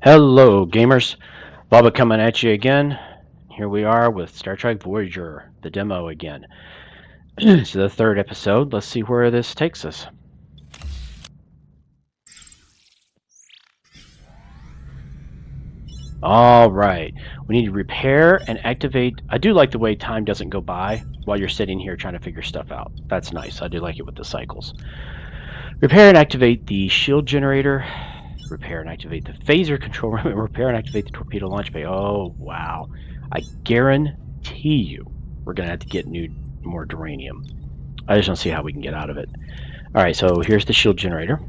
Hello, gamers. Bubba coming at you again. Here we are with Star Trek Voyager, the demo again. It's the third episode. Let's see where this takes us. All right. We need to repair and activate. I do like the way time doesn't go by while you're sitting here trying to figure stuff out. That's nice. I do like it with the cycles. Repair and activate the shield generator. Repair and activate the phaser control room. Repair and activate the torpedo launch bay. Oh, wow. I guarantee you we're going to have to get more duranium. I just don't see how we can get out of it. All right, so here's the shield generator.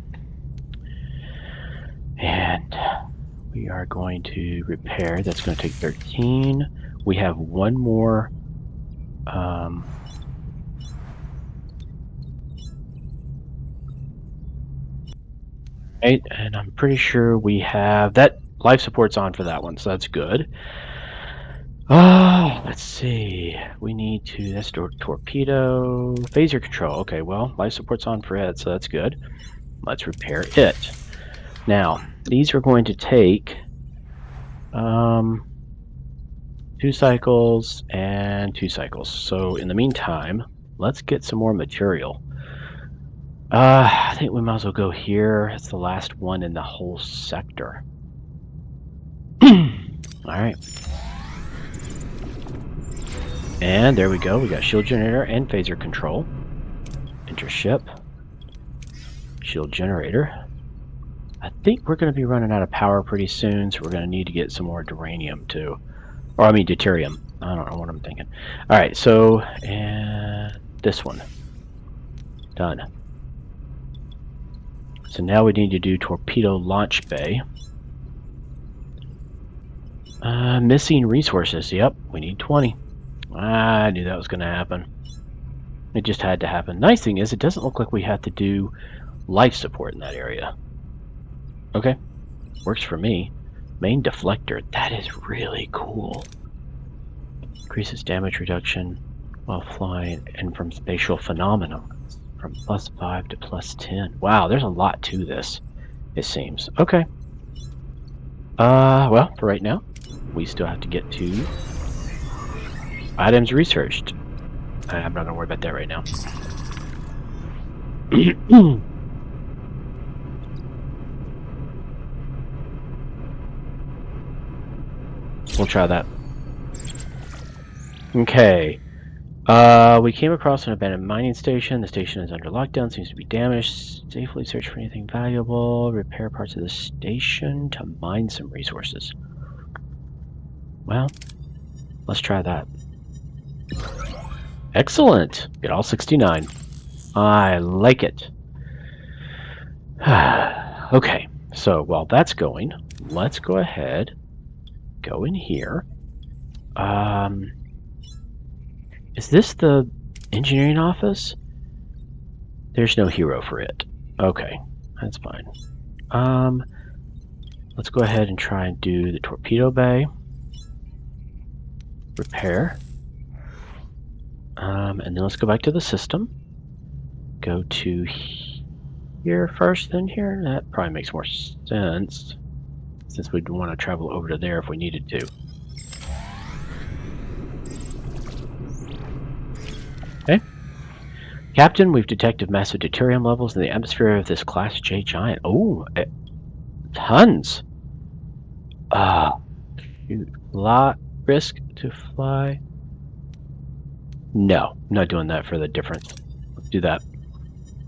And we are going to repair. That's going to take 13. We have one more. Right, and I'm pretty sure we have that life support's on for that one, so that's good. Let's see. We need to, that's torpedo, phaser control. Okay, well, life support's on for it, so that's good. Let's repair it. Now, these are going to take 2 cycles and 2 cycles. So in the meantime, let's get some more material. I think we might as well go here. It's the last one in the whole sector. Alright. And there we go. We got shield generator and phaser control. Enter ship. Shield generator. I think we're going to be running out of power pretty soon, so we're going to need to get some more duranium too. Or I mean deuterium. I don't know what I'm thinking. Alright, so, and this one. Done. So now we need to do torpedo launch bay. Missing resources. Yep, we need 20. I knew that was going to happen. It just had to happen. Nice thing is, it doesn't look like we have to do life support in that area. Okay, works for me. Main deflector. That is really cool. Increases damage reduction while flying and from spatial phenomena. From +5 to +10. Wow, there's a lot to this, it seems. Okay. Well, for right now, we still have to get to items researched. I'm not gonna worry about that right now. We'll try that. Okay. We came across an abandoned mining station. The station is under lockdown, seems to be damaged. Safely search for anything valuable. Repair parts of the station to mine some resources. Well, let's try that. Excellent! Get all 69. I like it. Okay, so while that's going, let's go ahead, go in here. Is this the engineering office? There's no hero for it. Okay, that's fine. Let's go ahead and try and do the torpedo bay. Repair. And then let's go back to the system. Go to here first, then here. That probably makes more sense, since we'd want to travel over to there if we needed to. Okay. Captain, we've detected massive deuterium levels in the atmosphere of this Class J giant. Oh, tons. Lot risk to fly. No, I'm not doing that for the difference. Let's do that.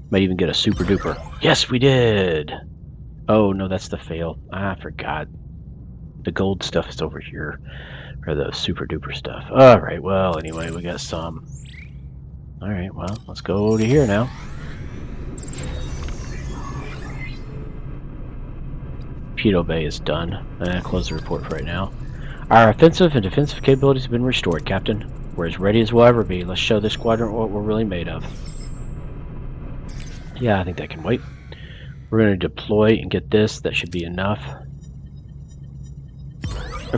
Might even get a super duper. Yes, we did. Oh no, that's the fail. I forgot. The gold stuff is over here, or the super duper stuff. All right. Well, anyway, we got some. Alright, well, let's go to here now. Torpedo bay is done. Close the report for right now. Our offensive and defensive capabilities have been restored, Captain. We're as ready as we'll ever be. Let's show this squadron what we're really made of. Yeah, I think that can wait. We're going to deploy and get this. That should be enough.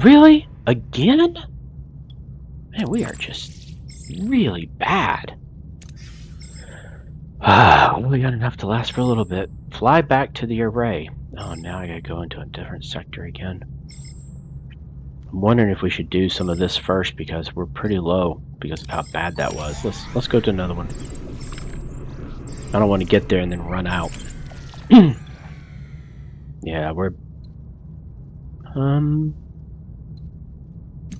Really? Again? Man, we are just really bad. We got enough to last for a little bit. Fly back to the array. Oh, now I gotta go into a different sector again. I'm wondering if we should do some of this first because we're pretty low because of how bad that was. Let's go to another one. I don't want to get there and then run out. Yeah, we're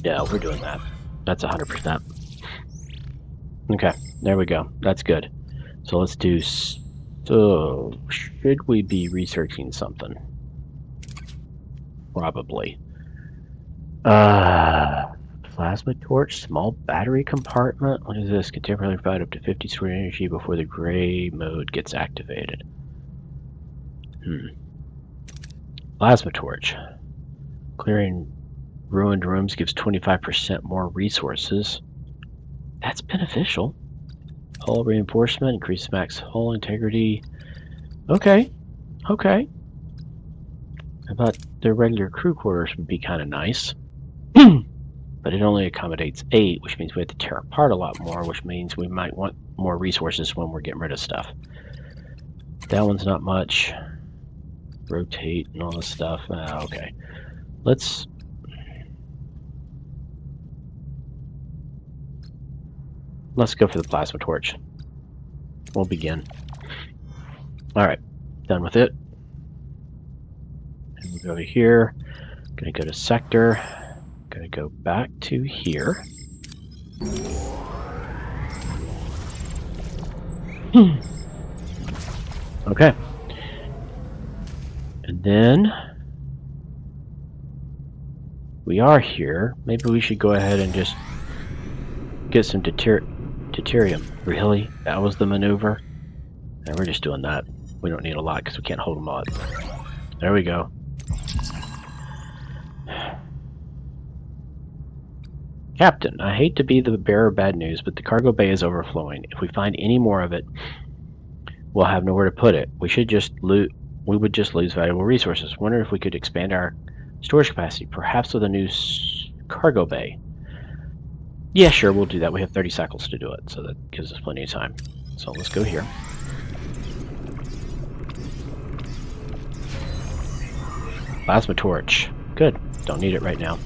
yeah, we're doing that. That's 100%. Okay, there we go. That's good. So let's do. So should we be researching something? Probably. Plasma torch, small battery compartment. What is this? Can temporarily provide up to 50 stored energy before the gray mode gets activated. Plasma torch. Clearing ruined rooms gives 25% more resources. That's beneficial. Hull reinforcement, increase max hull integrity. Okay. Okay. I thought the regular crew quarters would be kind of nice. But it only accommodates 8, which means we have to tear apart a lot more, which means we might want more resources when we're getting rid of stuff. That one's not much. Rotate and all this stuff. Okay. Let's go for the plasma torch. We'll begin. Alright. Done with it. And we'll go over here. Gonna go to sector. Gonna go back to here. Okay. And then we are here. Maybe we should go ahead and just get some deuterium. Really? That was the maneuver? And we're just doing that. We don't need a lot because we can't hold them up. There we go. Captain, I hate to be the bearer of bad news, but the cargo bay is overflowing. If we find any more of it, we'll have nowhere to put it. We would just lose valuable resources. Wonder if we could expand our storage capacity, perhaps with a new cargo bay. Yeah, sure, we'll do that. We have 30 cycles to do it, so that gives us plenty of time. So let's go here. Plasma torch. Good. Don't need it right now.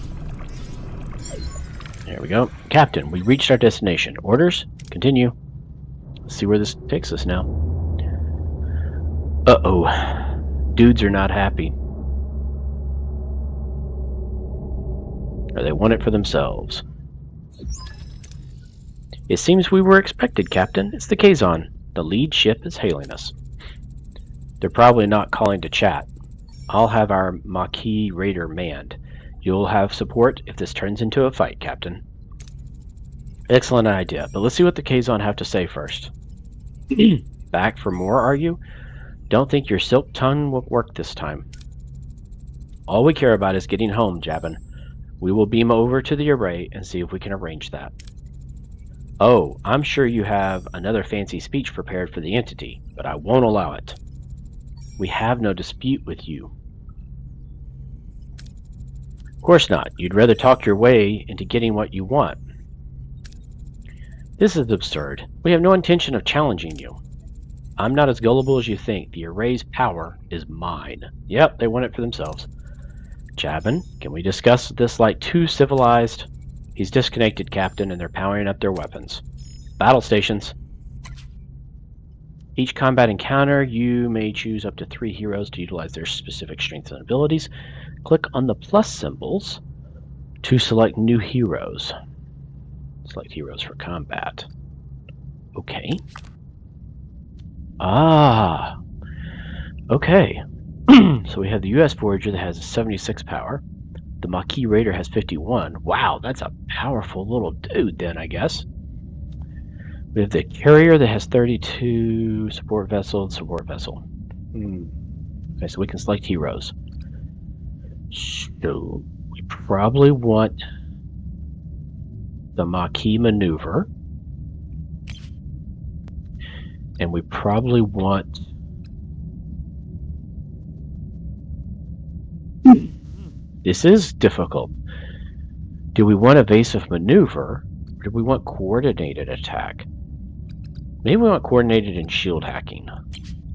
There we go. Captain, we reached our destination. Orders? Continue. Let's see where this takes us now. Uh-oh. Dudes are not happy. Or they want it for themselves. It seems we were expected, Captain. It's the Kazon. The lead ship is hailing us. They're probably not calling to chat. I'll have our Maquis Raider manned. You'll have support if this turns into a fight, Captain. Excellent idea, but let's see what the Kazon have to say first. Back for more, are you? Don't think your silk tongue will work this time. All we care about is getting home, Jabin. We will beam over to the array and see if we can arrange that. Oh, I'm sure you have another fancy speech prepared for the entity, but I won't allow it. We have no dispute with you. Of course not. You'd rather talk your way into getting what you want. This is absurd. We have no intention of challenging you. I'm not as gullible as you think. The array's power is mine. Yep, they want it for themselves. Jabin, can we discuss this like two civilized... He's disconnected, Captain, and they're powering up their weapons. Battle stations. Each combat encounter, you may choose up to 3 heroes to utilize their specific strengths and abilities. Click on the plus symbols to select new heroes. Select heroes for combat. Okay. Ah. Okay. So we have the US Voyager that has 76 power. The Maquis Raider has 51. Wow, that's a powerful little dude then, I guess. We have the Carrier that has 32. Support vessel. Okay, so we can select heroes. So we probably want the Maquis Maneuver. And we probably want... This is difficult. Do we want evasive maneuver, or do we want coordinated attack? Maybe we want coordinated and shield hacking.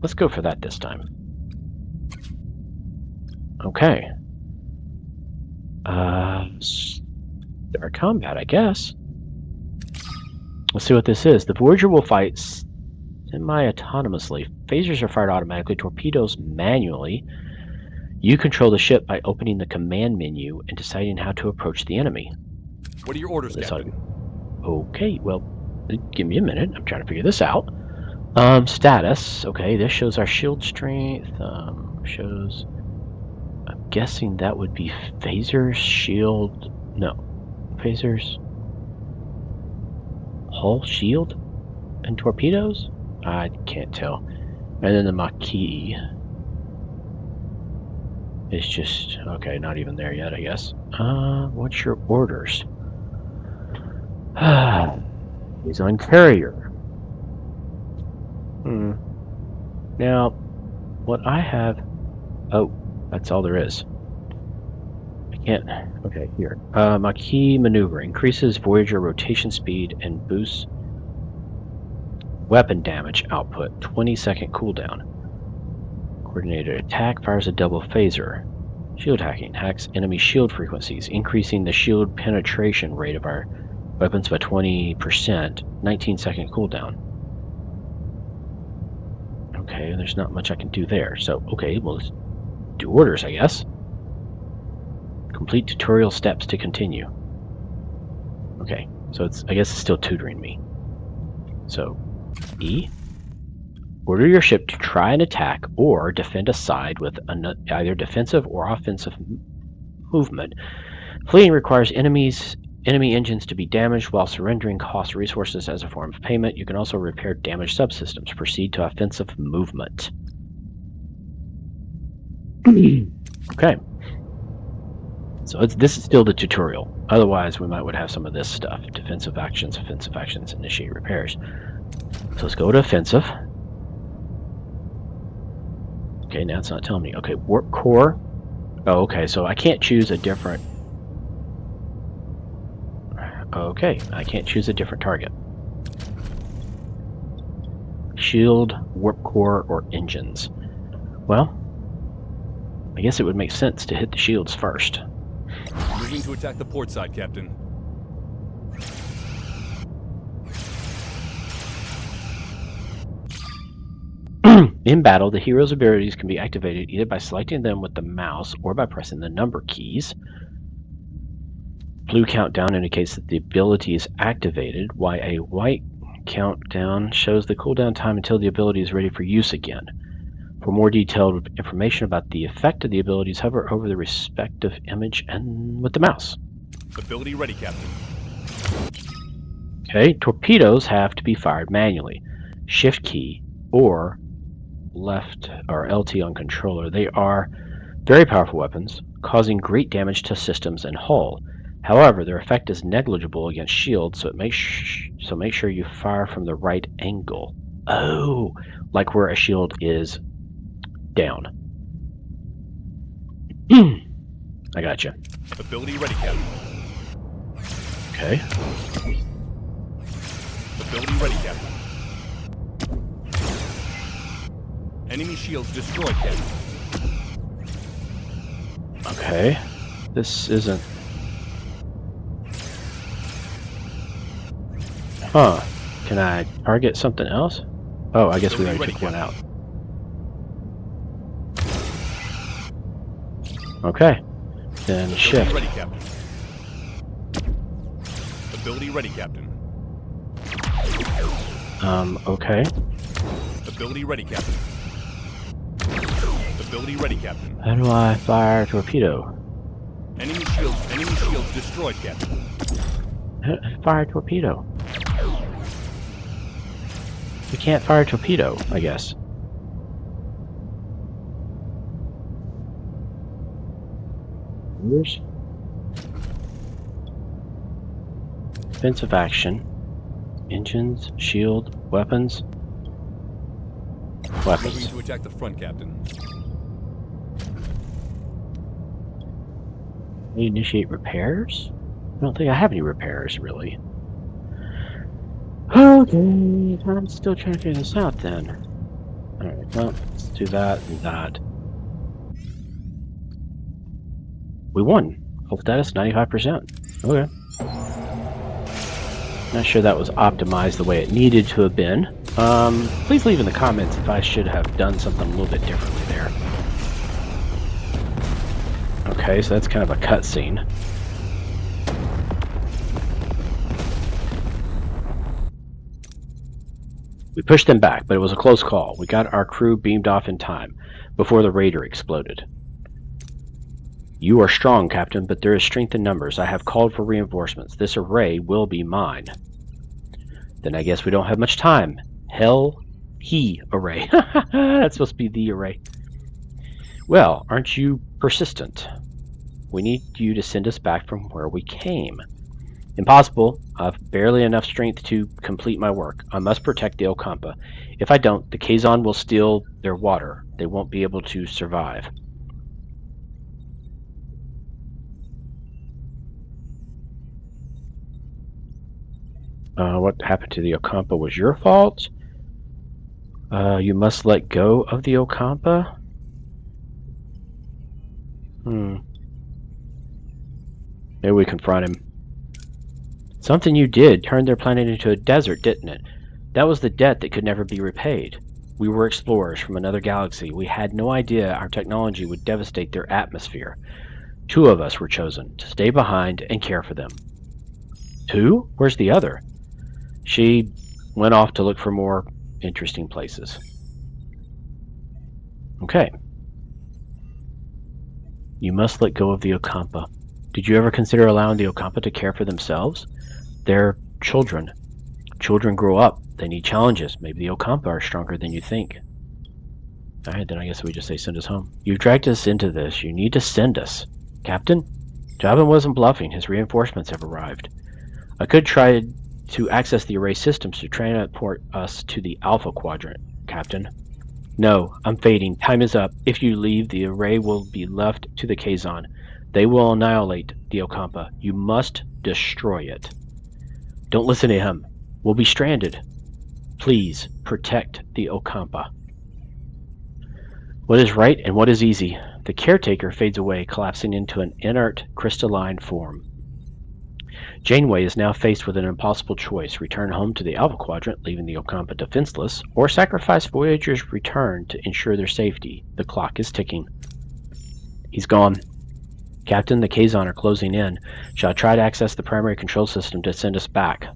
Let's go for that this time. Okay. Start combat, I guess. Let's see what this is. The Voyager will fight semi-autonomously. Phasers are fired automatically, torpedoes manually. You control the ship by opening the command menu and deciding how to approach the enemy. What are your orders, Captain? Okay, well, give me a minute. I'm trying to figure this out. Status. Okay, this shows our shield strength. Shows... I'm guessing that would be phasers, shield... No. Phasers... Hull, shield, and torpedoes? I can't tell. And then the Maquis is just... Okay, not even there yet, I guess. What's your orders? He's on carrier. Now, what I have... Oh, that's all there is. I can't... Okay, here. Maquis maneuver. Increases Voyager rotation speed and boosts weapon damage output. 20-second cooldown. Coordinated attack. Fires a double phaser. Shield hacking. Hacks enemy shield frequencies, increasing the shield penetration rate of our weapons by 20%. 19-second cooldown. Okay, there's not much I can do there. So, okay, well, let's do orders, I guess. Complete tutorial steps to continue. Okay, so I guess it's still tutoring me. So, E. Order your ship to try an attack or defend a side with either defensive or offensive movement. Fleeing requires enemy engines to be damaged while surrendering cost resources as a form of payment. You can also repair damaged subsystems. Proceed to offensive movement. Okay. So this is still the tutorial. Otherwise, we would have some of this stuff. Defensive actions, offensive actions, initiate repairs. So let's go to offensive. Okay, now it's not telling me. Okay, warp core. Oh, okay, so I can't choose a different... Okay, I can't choose a different target. Shield, warp core, or engines. Well, I guess it would make sense to hit the shields first. Moving to attack the port side, Captain. In battle, the hero's abilities can be activated either by selecting them with the mouse or by pressing the number keys. Blue countdown indicates that the ability is activated, while a white countdown shows the cooldown time until the ability is ready for use again. For more detailed information about the effect of the abilities, hover over the respective image and with the mouse. Ability ready, Captain. Okay, torpedoes have to be fired manually. Shift key or left or LT on controller. They are very powerful weapons, causing great damage to systems and hull. However, their effect is negligible against shields, so make sure you fire from the right angle. Oh, like where a shield is down. I gotcha. Ability ready, Captain. Okay. Ability ready, Captain. Enemy shields destroyed, Captain. Okay. This isn't... Huh. Can I target something else? Oh, I guess we already took one out. Okay. Then shift. Ability ready, Captain. Ability ready, Captain. Okay. Ability ready, Captain. Ability ready, Captain. How do I fire a torpedo? Enemy shields destroyed, Captain. Fire a torpedo. We can't fire a torpedo, I guess. Where's offensive action? Engines, shield, weapons. Moving to attack the front, Captain. Initiate repairs? I don't think I have any repairs, really. Okay, I'm still trying to figure this out then. Alright, well, let's do that and that. We won. Full status 95%. Okay. Not sure that was optimized the way it needed to have been. Please leave in the comments if I should have done something a little bit differently there. Okay, so that's kind of a cutscene. We pushed them back, but it was a close call. We got our crew beamed off in time, before the raider exploded. You are strong, Captain, but there is strength in numbers. I have called for reinforcements. This array will be mine. Then I guess we don't have much time. He array. That's supposed to be the array. Well, aren't you persistent? We need you to send us back from where we came. Impossible. I've barely enough strength to complete my work. I must protect the Ocampa. If I don't, the Kazon will steal their water. They won't be able to survive. What happened to the Ocampa was your fault. You must let go of the Ocampa? Maybe we confront him. Something you did turned their planet into a desert, didn't it? That was the debt that could never be repaid. We were explorers from another galaxy. We had no idea our technology would devastate their atmosphere. 2 of us were chosen to stay behind and care for them. 2? Where's the other? She went off to look for more interesting places. Okay. You must let go of the Ocampa. Did you ever consider allowing the Ocampa to care for themselves? They're children. Children grow up. They need challenges. Maybe the Ocampa are stronger than you think. Alright, then I guess we just say send us home. You've dragged us into this. You need to send us. Captain? Jabin wasn't bluffing. His reinforcements have arrived. I could try to access the array systems to transport us to the Alpha Quadrant, Captain. No, I'm fading. Time is up. If you leave, the array will be left to the Kazon. They will annihilate the Ocampa. You must destroy it. Don't listen to him. We'll be stranded. Please, protect the Ocampa. What is right and what is easy? The caretaker fades away, collapsing into an inert, crystalline form. Janeway is now faced with an impossible choice: return home to the Alpha Quadrant, leaving the Ocampa defenseless, or sacrifice Voyager's return to ensure their safety. The clock is ticking. He's gone. Captain, the Kazon are closing in. Shall I try to access the primary control system to send us back?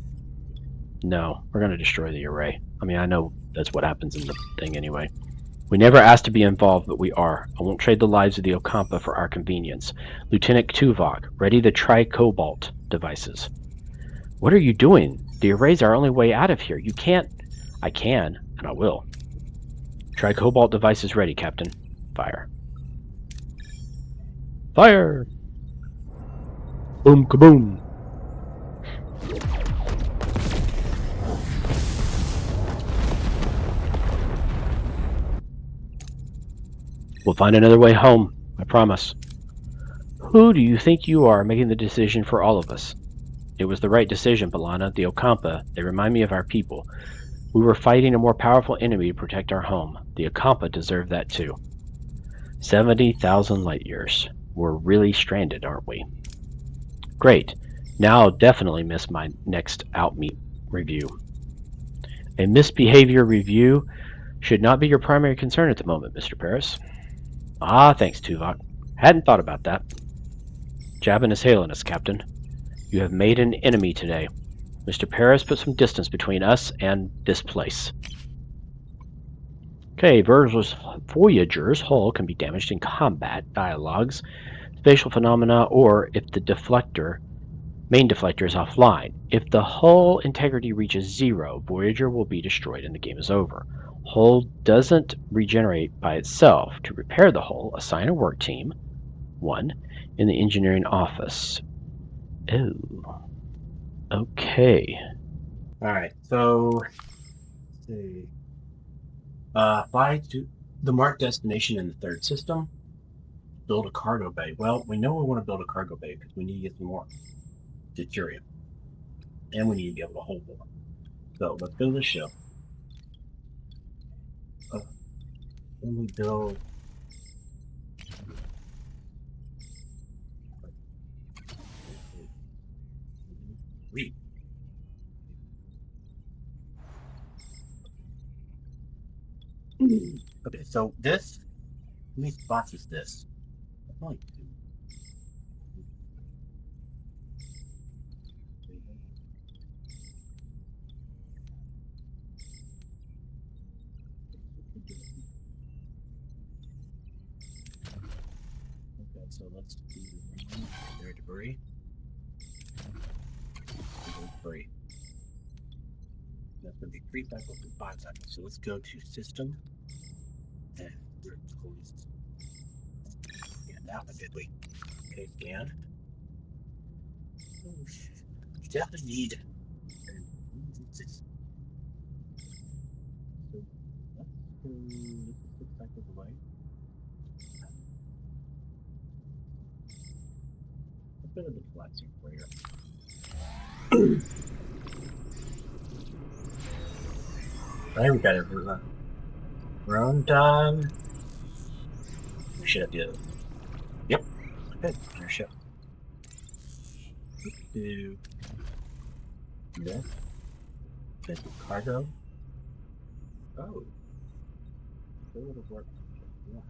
No, we're going to destroy the array. I mean, I know that's what happens in the thing anyway. We never asked to be involved, but we are. I won't trade the lives of the Ocampa for our convenience. Lieutenant Tuvok, ready the tri-cobalt devices. What are you doing? The array's our only way out of here. You can't... I can, and I will. Tri-cobalt devices ready, Captain. Fire. Fire! Boom kaboom! We'll find another way home, I promise. Who do you think you are making the decision for all of us? It was the right decision, B'Elanna. The Ocampa, they remind me of our people. We were fighting a more powerful enemy to protect our home. The Ocampa deserve that too. 70,000 light years. We're really stranded, aren't we? Great. Now I'll definitely miss my next Outmeet review. A misbehavior review should not be your primary concern at the moment, Mr. Paris. Ah, thanks, Tuvok. Hadn't thought about that. Jabin is hailing us, Captain. You have made an enemy today. Mr. Paris, put some distance between us and this place. Okay, Voyager's hull can be damaged in combat, dialogues, spatial phenomena, or if the main deflector is offline. If the hull integrity reaches 0, Voyager will be destroyed and the game is over. Hull doesn't regenerate by itself. To repair the hull, assign a work team, 1, in the engineering office. Oh. Okay. Alright, so let's see. Fly to the marked destination in the 3rd system. Build a cargo bay. Well, we know we want to build a cargo bay because we need to get some more deuterium. And we need to be able to hold more. So let's build the ship. Then we build Sweet. Okay, so this, how many spots is this? Only two. Okay, so let's do their debris. Debris. That's going to be 3 cycles and 5 cycles. So let's go to system. And closed. Yeah, that one did we. Okay, scan. Oh, definitely need. What's this? So let's go. This is 6 cycles away. A bit of a flexing for you. Alright, we got it. Run time. We should have the other. Yep. Okay, our ship. Let's do this. This is cargo. Oh. So it would have worked. Yeah.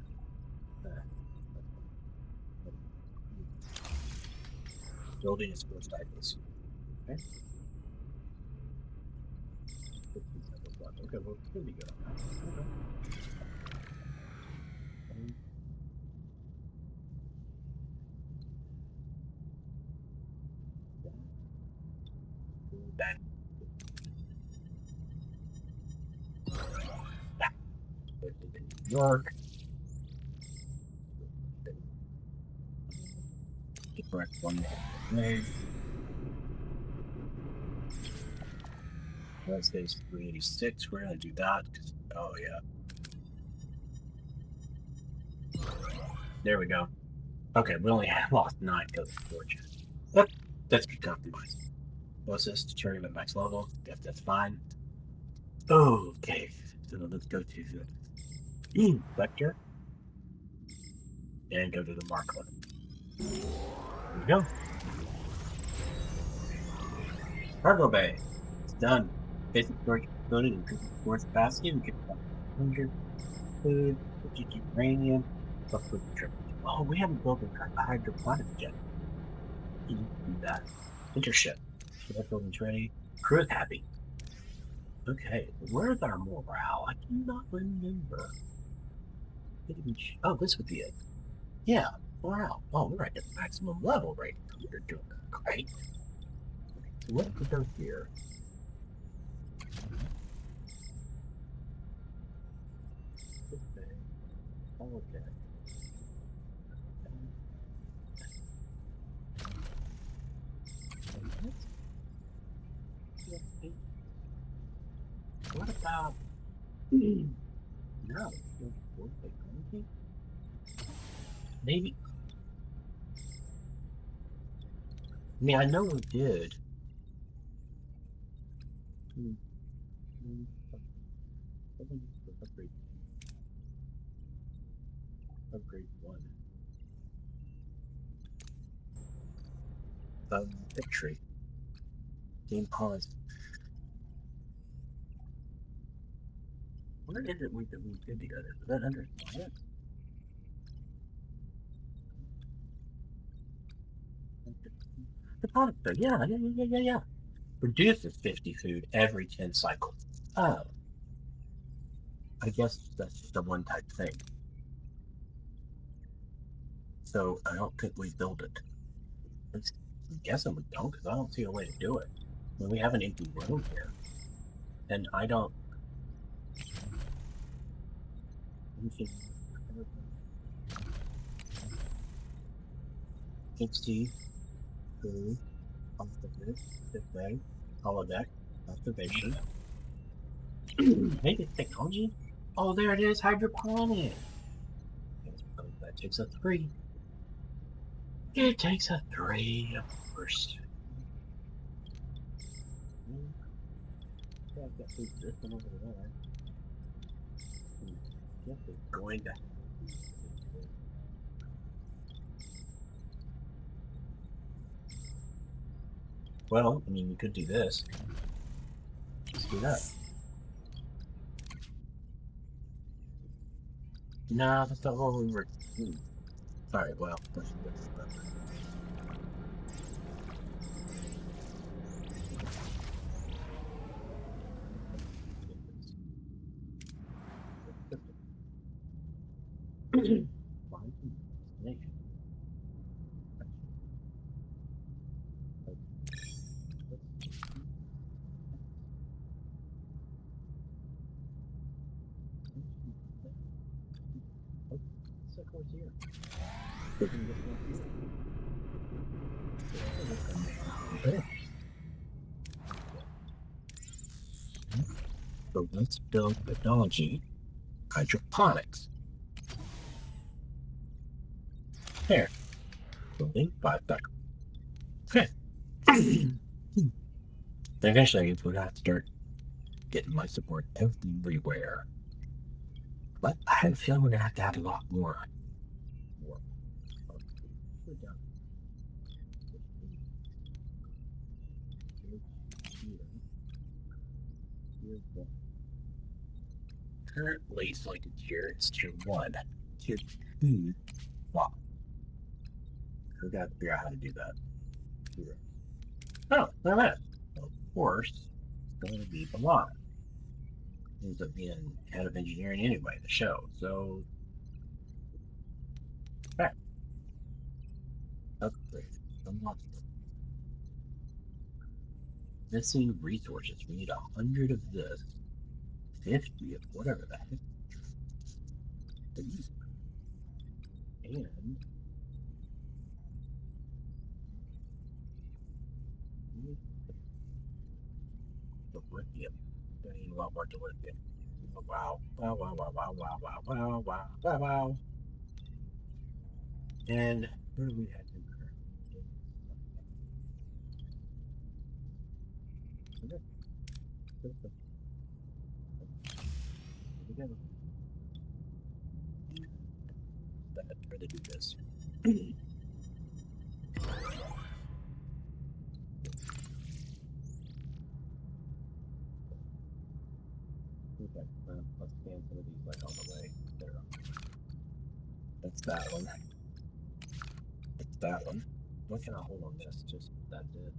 Building is four cycles. Okay. 15 cycles left. Okay, well, pretty good on that. Okay. That. New York. The correct one made. Let's say it's 386. We're gonna do that. Oh yeah. There we go. Okay, we only lost 9 because of fortune. But that's good compromise. What's this? Deterring at max level. Guess that's fine. Okay, so let's go to the vector and go to the mark one. There we go. Cargo bay. It's done. Basic storage facility increases storage capacity. We get 100 food, 50 uranium, plus food trip. Oh, we haven't built a hydroponic yet. You need to do that. Intership. Ship building's ready. Crew is happy. Okay, where's our morale? I cannot remember. Oh, this would be it. Yeah, morale. Oh, we're at the maximum level right now. We're doing great. So what if we go here? Okay. What about no? Maybe. I mean, I know we did. Upgrade 1. Victory. Game pause. Where is it we did the other? Is that under? Yeah. The product though, yeah. Produces 50 food every 10 cycles. Oh. I guess that's just a one type thing. So I don't think we build it. I'm guessing we don't because I don't see a way to do it. When we have an empty room here. And I don't. 60 food, off-the-grid, this way, holodeck, observation. Maybe it's technology? Oh, there it is, hydroponic. That takes a 3. It takes a 3, of course. I've got food for this one over there. Yes, it's going to. Well, I mean, we could do this. Let's do that. No, that's not what we were. Sorry, well, let's do this. So let's build technology, hydroponics. There. Building 5 seconds. Okay. Then eventually I guess we're gonna have to start getting my support everywhere. But I have a feeling we're gonna have to add a lot more. Currently selected here it's tier 1. Tier 2. Wow. We gotta figure out how to do that. Oh, look at that. Of course, it's going to be Balana. Ends up being head of engineering anyway, the show. So, okay. Upgrade. Unlock. Missing resources. We need 100 of this. 50 of whatever the heck. And the lithium. I need a lot more to lithium. Oh, wow. Wow, wow, wow, wow, wow, wow, wow, wow, wow, wow. And where do we head to? Try to do this. Okay, let's scan some of these like on the way. There. That's that one. That's that one. What can I hold on this? Just that's it.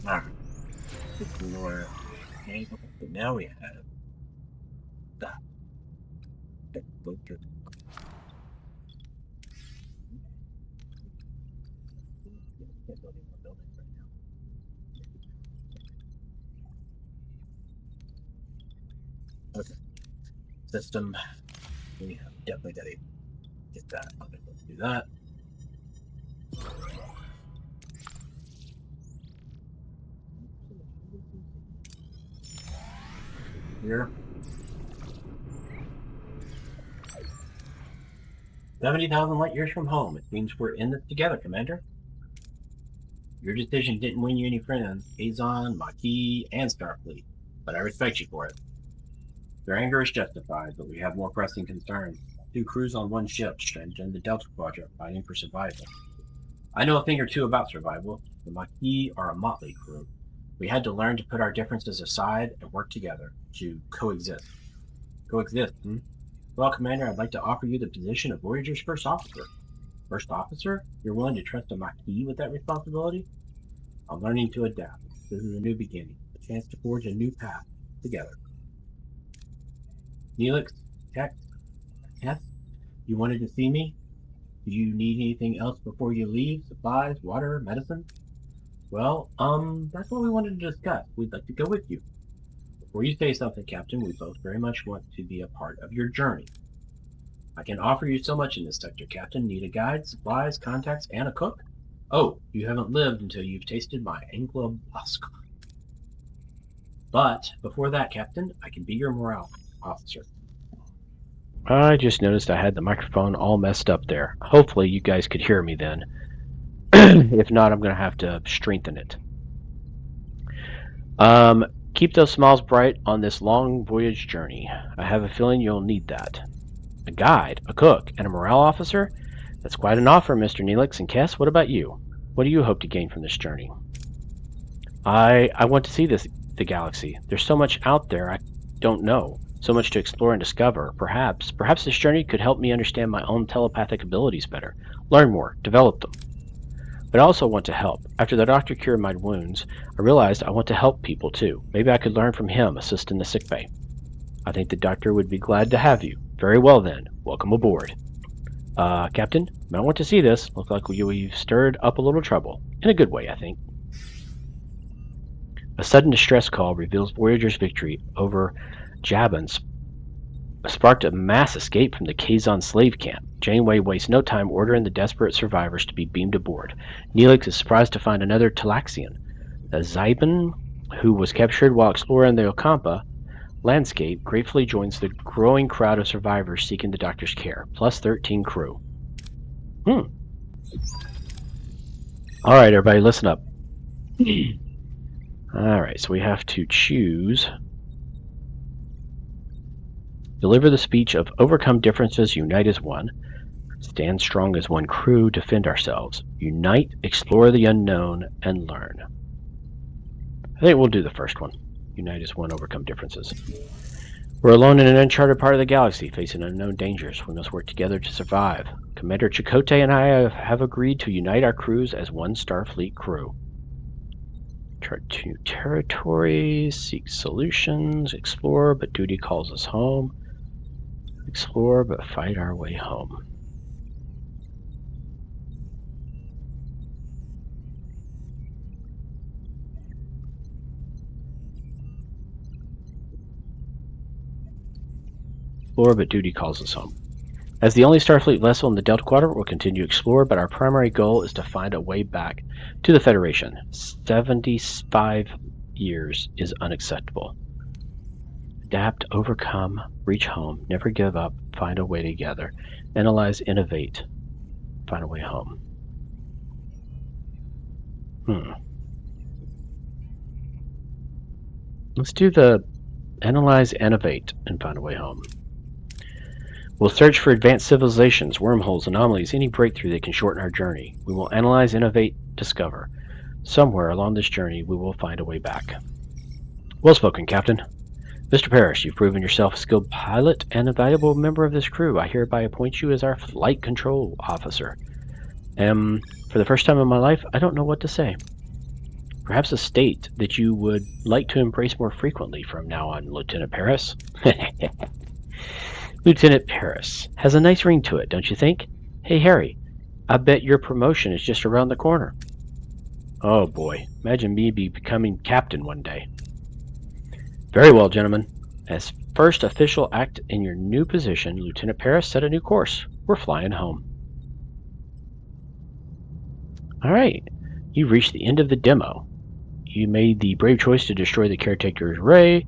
Ah, ignore. Okay, but now we have that. Okay. System. We have definitely got to get that. Okay, let's do that. Here. 70,000 light years from home. It means we're in this together, Commander. Your decision didn't win you any friends, Azon, Maquis, and Starfleet, but I respect you for it. Their anger is justified, but we have more pressing concerns. 2 crews on 1 ship, stranded in the Delta Quadrant, fighting for survival. I know a thing or two about survival. The Maquis are a motley crew. We had to learn to put our differences aside and work together to coexist. Coexist, hmm? Well, Commander, I'd like to offer you the position of Voyager's first officer. First officer? You're willing to trust a Maquis with that responsibility? I'm learning to adapt. This is a new beginning, a chance to forge a new path together. Neelix, Tex, Tess, you wanted to see me? Do you need anything else before you leave? Supplies, water, medicine? Well, that's what we wanted to discuss. We'd like to go with you. Before you say something, Captain, we both very much want to be a part of your journey. I can offer you so much in this sector, Captain. Need a guide, supplies, contacts, and a cook? Oh, you haven't lived until you've tasted my Anglo Bosco. But before that, Captain, I can be your morale officer. I just noticed I had the microphone all messed up there. Hopefully you guys could hear me then. If not, I'm going to have to strengthen it. Keep those smiles bright on this long voyage journey. I have a feeling you'll need that. A guide, a cook, and a morale officer? That's quite an offer, Mr. Neelix. And Kess, what about you? What do you hope to gain from this journey? I want to see the galaxy. There's so much out there I don't know. So much to explore and discover. Perhaps this journey could help me understand my own telepathic abilities better. Learn more, develop them. But I also want to help. After the doctor cured my wounds, I realized I want to help people too. Maybe I could learn from him, assist in the sickbay. I think the doctor would be glad to have you. Very well then. Welcome aboard. Captain, I want to see this. Looks like we've stirred up a little trouble. In a good way, I think. A sudden distress call reveals Voyager's victory over Jabin sparked a mass escape from the Kazon slave camp. Janeway wastes no time ordering the desperate survivors to be beamed aboard. Neelix is surprised to find another Talaxian. The Zybin, who was captured while exploring the Okampa landscape, gratefully joins the growing crowd of survivors seeking the doctor's care, plus 13 crew. Alright, everybody, listen up. Alright, so we have to choose. Deliver the speech of overcome differences, unite as one. Stand strong as one crew, defend ourselves. Unite, explore the unknown, and learn. I think we'll do the first one. Unite as one, overcome differences. We're alone in an uncharted part of the galaxy, facing unknown dangers. We must work together to survive. Commander Chakotay and I have agreed to unite our crews as one Starfleet crew. Chart 2 territories, seek solutions, explore, but duty calls us home. Explore, but fight our way home. Explore, but duty calls us home. As the only Starfleet vessel in the Delta Quadrant, we'll continue to explore, but our primary goal is to find a way back to the Federation. 75 years is unacceptable. Adapt, overcome, reach home, never give up, find a way together. Analyze, innovate, find a way home. Let's do the analyze, innovate, and find a way home. We'll search for advanced civilizations, wormholes, anomalies, any breakthrough that can shorten our journey. We will analyze, innovate, discover. Somewhere along this journey, we will find a way back. Well spoken, Captain. Mr. Parrish, you've proven yourself a skilled pilot and a valuable member of this crew. I hereby appoint you as our flight control officer. For the first time in my life, I don't know what to say. Perhaps a state that you would like to embrace more frequently from now on, Lieutenant Parris. Lieutenant Parris has a nice ring to it, don't you think? Hey, Harry, I bet your promotion is just around the corner. Oh boy, imagine me becoming captain one day. Very well, gentlemen. As first official act in your new position, Lieutenant Parris set a new course. We're flying home. Alright, you reached the end of the demo. You made the brave choice to destroy the caretaker's ray,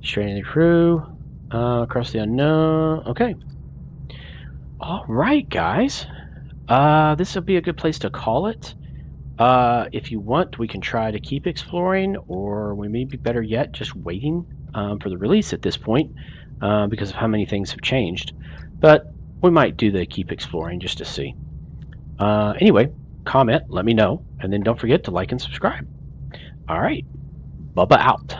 stranding the crew, across the unknown. Okay. Alright, guys. This will be a good place to call it. If you want, we can try to keep exploring, or we may be better yet just waiting for the release at this point because of how many things have changed. But we might do the keep exploring just to see. Anyway, comment, let me know, and then don't forget to like and subscribe. Alright, Bubba out.